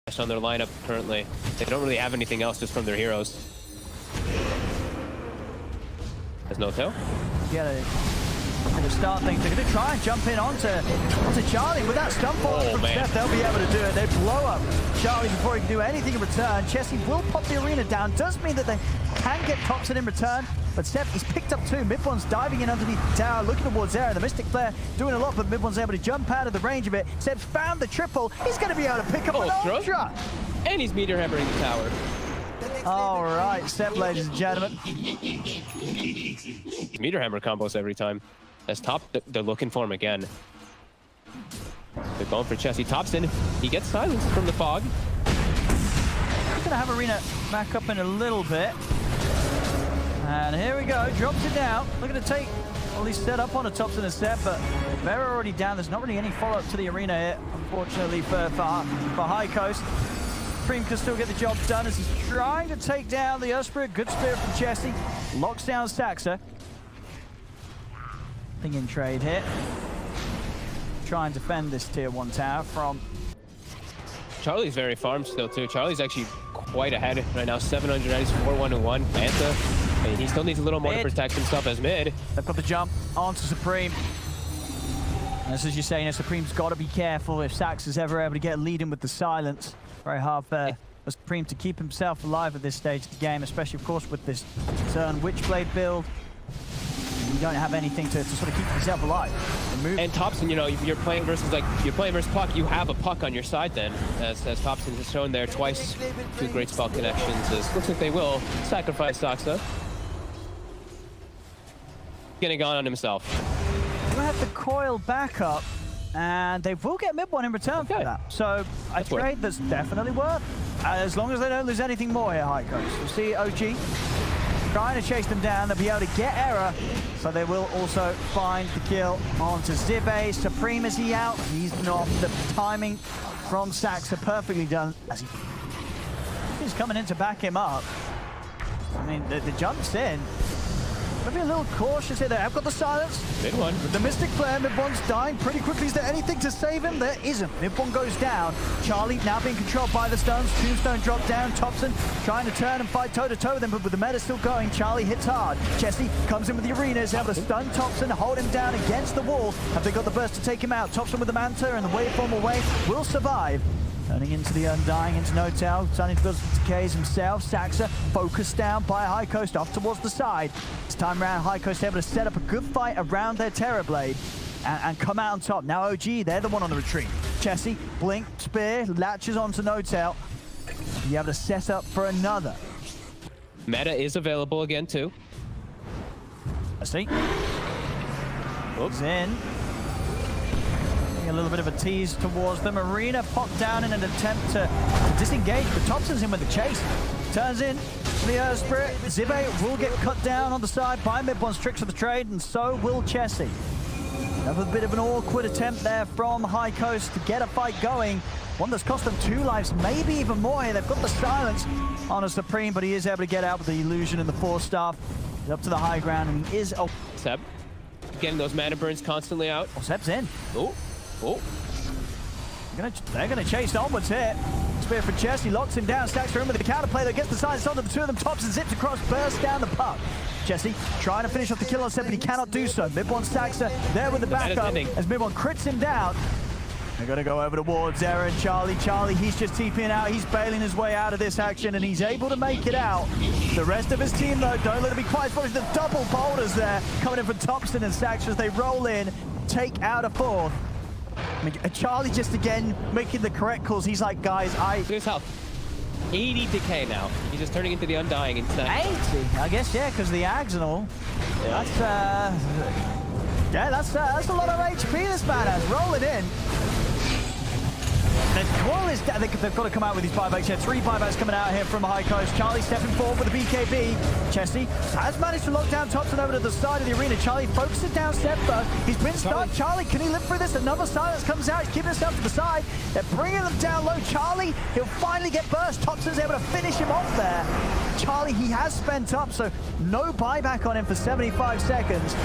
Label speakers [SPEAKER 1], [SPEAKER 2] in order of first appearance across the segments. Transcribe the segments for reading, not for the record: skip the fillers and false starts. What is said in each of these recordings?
[SPEAKER 1] on their lineup currently. They don't really have anything else just from their heroes. There's no tail.
[SPEAKER 2] Yeah, to start things. They're going to try and jump in onto Charlie. With that stun fall from Steph, they'll be able to do it. They blow up Charlie before he can do anything in return. Chessie will pop the arena down. Does mean that they can get Topson in return. But Steph, he's picked up two. Mid1's diving in underneath the tower, looking towards Zera. The Mystic Flare doing a lot, but Mid1's able to jump out of the range of it. Steph's found the triple. He's going to be able to pick up an Ultra.
[SPEAKER 1] And he's meteor hammering the tower.
[SPEAKER 2] All right, Steph, ladies and gentlemen.
[SPEAKER 1] Meteor hammer combos every time. As top, they're looking for him again. They're going for Chessie. Topson, he gets silenced from the fog.
[SPEAKER 2] He's gonna have Arena back up in a little bit. And here we go, drops it down. Looking to take, well, he's set up on a Topson and Steph, but they're already down. There's not really any follow-up to the arena here, unfortunately, for High Coast. Supreme can still get the job done as he's trying to take down the Earth Spirit. Good Spirit from Chessie. Locks down Saxa. Thing in trade here. Try and defend this tier 1 tower from...
[SPEAKER 1] Charlie's very farmed still too. Charlie's actually quite ahead right now. 700, he's 4-1-1. Manta, and he still needs a little more to protect himself as mid.
[SPEAKER 2] They've got the jump onto Supreme. And as you're saying, Supreme's got to be careful if Sax is ever able to get a lead in with the silence. Very hard for Supreme to keep himself alive at this stage of the game, especially, of course, with this turn Witchblade build. You don't have anything to sort of keep yourself alive.
[SPEAKER 1] And Topson, you know, you're playing versus Puck, you have a Puck on your side then, as Topson has shown there twice. Two great spell connections. Looks like they will sacrifice Saxa. Getting on himself.
[SPEAKER 2] We'll have the coil back up, and they will get Mid1 in return for that. So a trade that's definitely worth, as long as they don't lose anything more here, High Coast. We'll see OG trying to chase them down. They'll be able to get Error, so they will also find the kill onto Zibe. Supreme, is he out? He's not. The timing from Saxa perfectly done as he's coming in to back him up. I mean, the jump's in. Maybe a little cautious here. They have got the silence.
[SPEAKER 1] Mid1.
[SPEAKER 2] With the Mystic Flare, Mid1's dying pretty quickly. Is there anything to save him? There isn't. Mid1 goes down. Charlie now being controlled by the stuns. Tombstone dropped down. Topson trying to turn and fight toe-to-toe with him, but with the meta still going, Charlie hits hard. Chessie comes in with the arena. Is able to stun Topson, hold him down against the wall. Have they got the burst to take him out? Topson with the Manta and the waveform away will survive. Turning into the Undying, into no tail. Starting to build some decays himself. Saxa focused down by High Coast off towards the side. This time around, High Coast able to set up a good fight around their Terrorblade and come out on top. Now OG, they're the one on the retreat. Chessie, blink, spear, latches onto no tail. You have to set up for another.
[SPEAKER 1] Meta is available again too.
[SPEAKER 2] I see. Oops. In. A little bit of a tease towards them. Arena popped down in an attempt to disengage, but Topson's in with the chase. Turns in the Earth Spirit. Zibe will get cut down on the side by Mid1's tricks of the trade, and so will Chessie. Another bit of an awkward attempt there from High Coast to get a fight going. One that's cost them 2 lives, maybe even more here. They've got the silence on a Supreme, but he is able to get out with the illusion and the Force Staff. He's up to the high ground, and he is...
[SPEAKER 1] Seb, getting those mana burns constantly out.
[SPEAKER 2] Oh, Seb's in.
[SPEAKER 1] Oh. Oh.
[SPEAKER 2] They're gonna chase onwards here. Spear for Chessie, locks him down, stacks for him with the counterplay that gets the silence onto the two of them. Topson zips across, bursts down the puck. Chessie trying to finish off the kill on Seb, but he cannot do so. Mid1 Saxa there with the backup as Mid1 crits him down. They're gonna go over towards Zera and Charlie. Charlie, he's just TPing out. He's bailing his way out of this action, and he's able to make it out. The rest of his team, though, don't let it be quite as much. The double boulders there coming in from Topson and Saxa as they roll in, take out a fourth. I mean, Charlie just again making the correct calls. He's like, guys,
[SPEAKER 1] Look at his health. 80 decay now. He's just turning into the Undying instead.
[SPEAKER 2] 80? I guess, yeah, because the Ags and all. Yeah. That's a lot of HP this man has. Rolling in. The coil is down. They've got to come out with these buybacks here. 3 buybacks coming out here from High Coast. Charlie stepping forward with the BKB. Chessie has managed to lock down Topson over to the side of the arena. Charlie focuses down step though. He's been stunned. Charlie, can he live through this? Another silence comes out. He's keeping himself to the side. They're bringing them down low. Charlie, he'll finally get burst. Topson's able to finish him off there. Charlie, he has spent up, so no buyback on him for 75 seconds.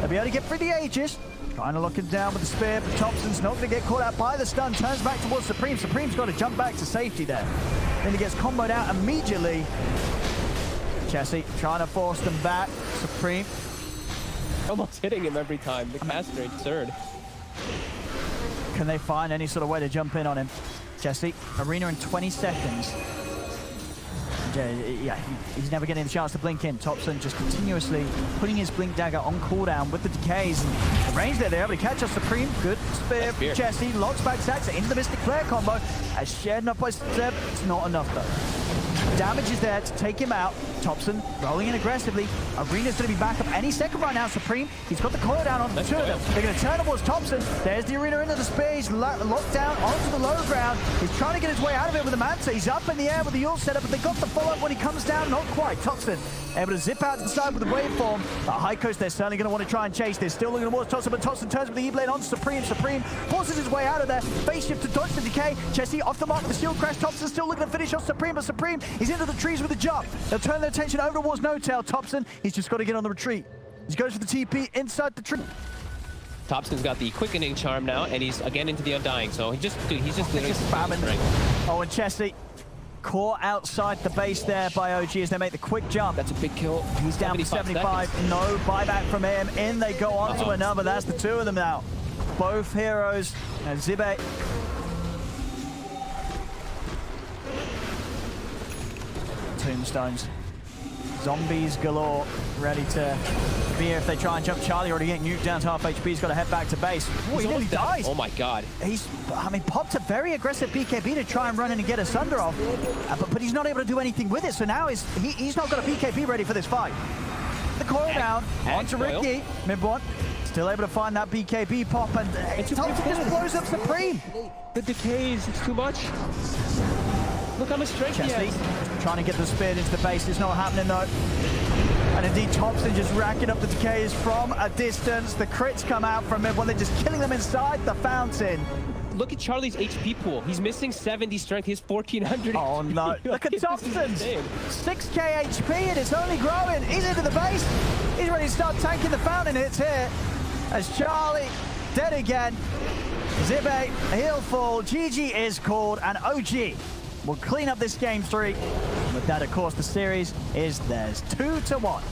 [SPEAKER 2] They'll be able to get through the Aegis. Trying to lock him down with the spear, but Topson's not going to get caught out by the stun. Turns back towards Supreme. Supreme's got to jump back to safety there. Then he gets comboed out immediately. Chessie trying to force them back. Supreme.
[SPEAKER 1] Almost hitting him every time. The caster third.
[SPEAKER 2] Can they find any sort of way to jump in on him? Chessie, arena in 20 seconds. Yeah, he's never getting the chance to blink in. Topson just continuously putting his blink dagger on cooldown with the decays. And the range there, they're able to catch us. Supreme, good spear. Chessie locks back Saxa into the Mystic Flare combo. As shared up by Seb, it's not enough though. Damage is there to take him out. Topson rolling in aggressively. Arena's going to be back up any second right now. Supreme, he's got the coil down on the two of them. They're going to turn towards Topson. There's the Arena into the spear. He's locked down onto the low ground. He's trying to get his way out of it with the Manta. He's up in the air with the ult setup, but they got the follow-up when he comes down. Not quite. Topson able to zip out to the side with the waveform. But High Coast, they're certainly going to want to try and chase. They're still looking towards Topson, but Topson turns with the E-Blade on Supreme. Supreme forces his way out of there. Face shift to dodge the decay. Chessie off the mark with the shield crash. Topson still looking to finish off Supreme, but Supreme, he's into the trees with the jump. They'll turn their attention over towards No-Tail. Topson, he's just got to get on the retreat. He goes for the TP inside the tree.
[SPEAKER 1] Topson's got the quickening charm now, and he's again into the Undying. So he's just
[SPEAKER 2] spamming. Oh, and Chessie caught outside the base there by OG as they make the quick jump.
[SPEAKER 1] That's a big kill.
[SPEAKER 2] He's down for 75. Seconds. No buyback from him. In they go on to another. That's the two of them now. Both heroes. And Zibe. Tombstones. Zombies galore, ready to be here if they try and jump. Charlie already getting nuked down to half HP. He's got to head back to base. Oh, he nearly dies.
[SPEAKER 1] Oh my god.
[SPEAKER 2] Popped a very aggressive BKB to try and run in and get a Sunder off, but he's not able to do anything with it. So now he's not got a BKB ready for this fight. The coil down onto Ricky. Mid-1. Still able to find that BKB pop, and Topson just blows up Supreme.
[SPEAKER 1] The decays, it's too much. Look how much strength he has.
[SPEAKER 2] Trying to get the spear into the base. It's not happening though. And indeed, Topson just racking up the decays from a distance. The crits come out from everyone. They're just killing them inside the fountain.
[SPEAKER 1] Look at Charlie's HP pool. He's missing 70 strength. He's 1400.
[SPEAKER 2] Oh no. Look at Topson's 6k HP and it's only growing. He's into the base. He's ready to start tanking the fountain hits here. As Charlie dead again. Zibe, he'll fall. GG is called, and OG will clean up this game 3. With that, of course, the series is theirs. 2-1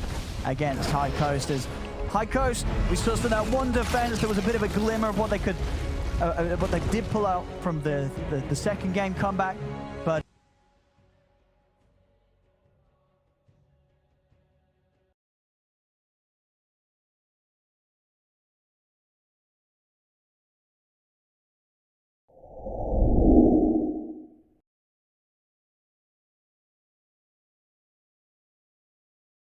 [SPEAKER 2] against High Coast. As High Coast, we saw from that one defense, there was a bit of a glimmer of what they could, what they did pull out from the second game comeback.